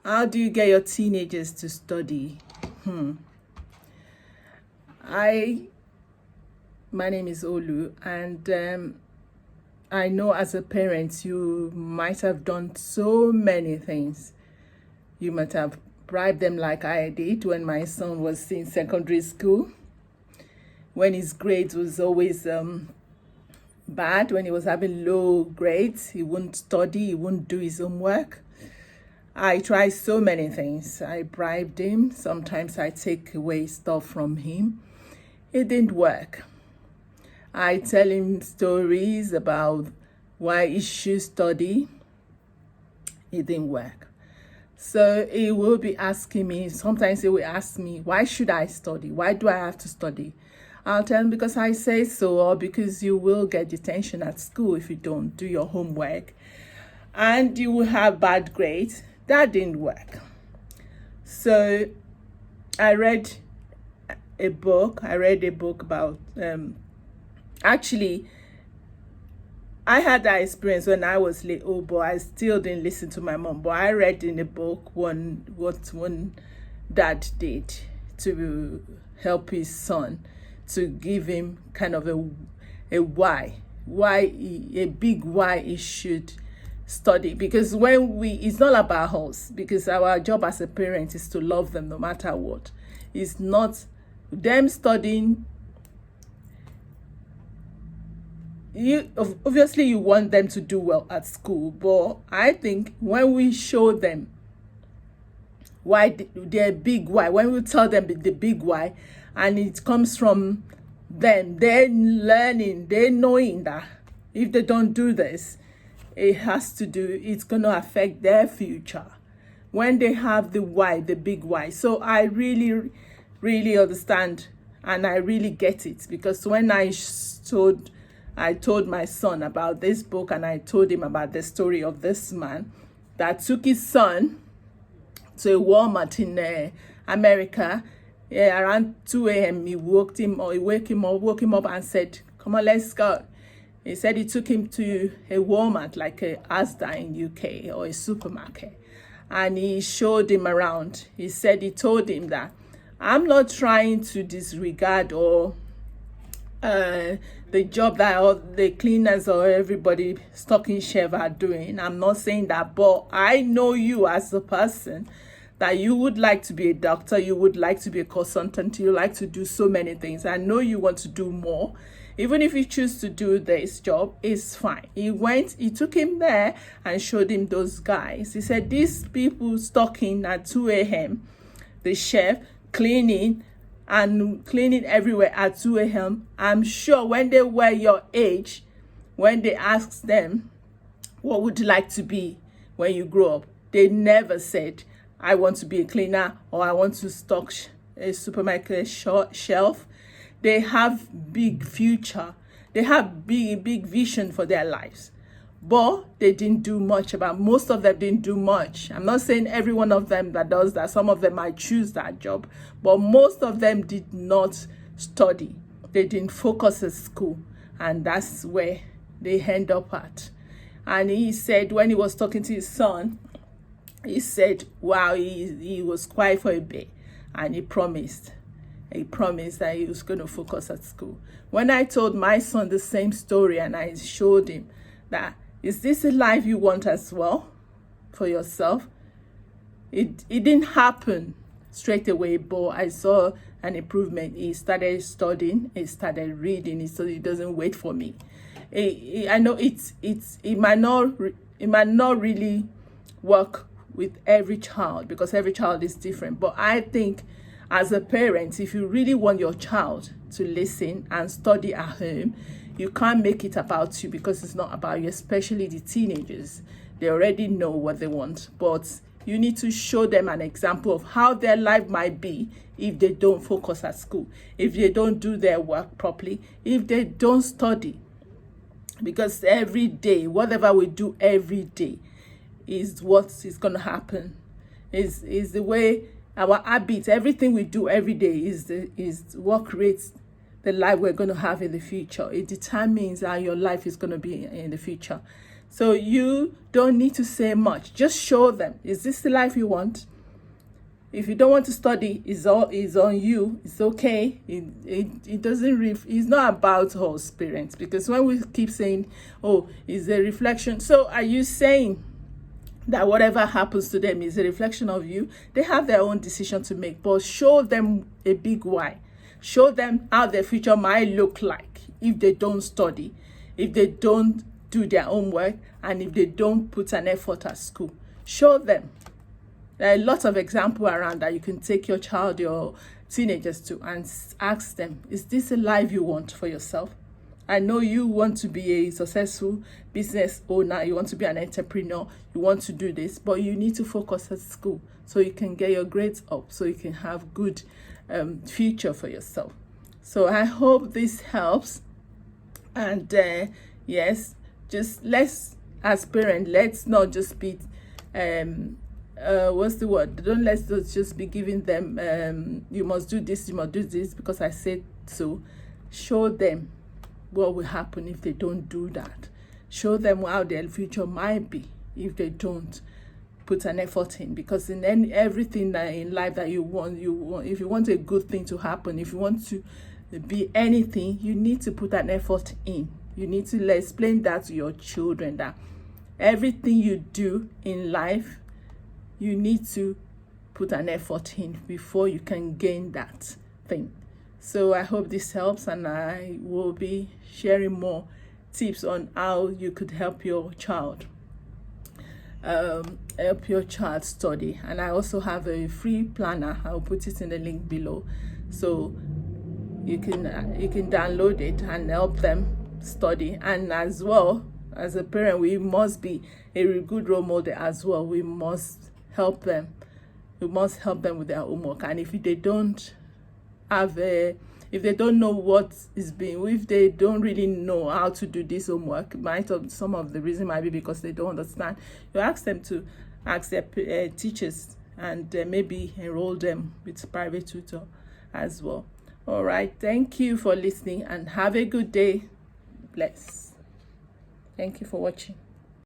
How do you get your teenagers to study? I My name is Olu, and I know as a parent you might have done so many things. You might have bribed them like I did when my son was in secondary school, when his grades was always bad, when he was having low grades. He wouldn't study, he wouldn't do his homework. I tried so many things. I bribed him. Sometimes I take away stuff from him. It didn't work. I tell him stories about why he should study. It didn't work. So he will be asking me, sometimes he will ask me, why should I study? Why do I have to study? I'll tell him because I say so, or because you will get detention at school if you don't do your homework, and you will have bad grades. That didn't work. So I read a book. About actually, I had that experience when I was little, but I still didn't listen to my mom. But I read in a book what one dad did to help his son, to give him kind of a big why he should study. Because it's not about us, because our job as a parent is to love them no matter what. It's not them studying. Obviously you want them to do well at school, but I think when we show them their big why, when we tell them the big why, and it comes from them, they're learning, they're knowing that if they don't do this, it's going to affect their future when they have the why, the big why. So I really, really understand, and I really get it, because when I told my son about this book, and I told him about the story of this man that took his son to a Walmart in America. Around 2 a.m. he woke him up and said, "Come on, let's go." He said he took him to a Walmart, like a Asda in UK, or a supermarket, and he showed him around. He told him that, "I'm not trying to disregard or the job that all the cleaners or everybody stocking shelf are doing. I'm not saying that, but I know you as a person, that you would like to be a doctor, you would like to be a consultant, you like to do so many things. I know you want to do more. Even if you choose to do this job, it's fine." He took him there and showed him those guys. He said, "These people stocking at 2 a.m., the chef cleaning everywhere at 2 a.m. I'm sure when they were your age, when they asked them, what would you like to be when you grow up, they never said, I want to be a cleaner, or I want to stock a supermarket shelf. They have big future. They have big vision for their lives. But they didn't do much most of them didn't do much. I'm not saying every one of them that does that. Some of them might choose that job, but most of them did not study. They didn't focus at school, and that's where they end up at." And he said, when he was talking to his son, he said, wow, he was quiet for a bit, and he promised that he was going to focus at school. When I told my son the same story, and I showed him that, is this a life you want as well for yourself? It didn't happen straight away, but I saw an improvement. He started studying, he started reading, so he doesn't wait for me. I know it might not really work with every child, because every child is different. But I think as a parent, if you really want your child to listen and study at home, you can't make it about you, because it's not about you, especially the teenagers. They already know what they want, but you need to show them an example of how their life might be if they don't focus at school, if they don't do their work properly, if they don't study. Because every day, whatever we do every day is what is going to happen. Is the way our habits, everything we do every day is what creates the life we're going to have in the future. It determines how your life is going to be in the future. So you don't need to say much. Just show them, is this the life you want? If you don't want to study, it's on you. It's okay. It doesn't it's not about us parents, because when we keep saying, oh, it's a reflection. So are you saying that whatever happens to them is a reflection of you? They have their own decision to make, but show them a big why. Show them how their future might look like if they don't study, if they don't do their homework, and if they don't put an effort at school. Show them. There are lots of examples around that you can take your child, your teenagers to, and ask them, is this a life you want for yourself? I know you want to be a successful business owner, you want to be an entrepreneur, you want to do this, but you need to focus at school so you can get your grades up, so you can have good future for yourself. So I hope this helps. And yes, just as parents, let's not just be what's the word? Don't let's just be giving them you must do this, you must do this because I said so. Show them what will happen if they don't do that. Show them how their future might be if they don't put an effort in, because in everything that in life that you want, if you want a good thing to happen, if you want to be anything, you need to put an effort in. You need to explain that to your children, that everything you do in life, you need to put an effort in before you can gain that thing. So I hope this helps, and I will be sharing more tips on how you could help your child study. And I also have a free planner. I'll put it in the link below, so you can download it and help them study. And as well, as a parent, we must be a good role model as well. We must help them with their homework. And if they don't know what is being, if they don't really know how to do this homework, some of the reason might be because they don't understand. You ask them to ask their teachers, and maybe enroll them with private tutor as well. All right, thank you for listening, and have a good day. Bless. Thank you for watching.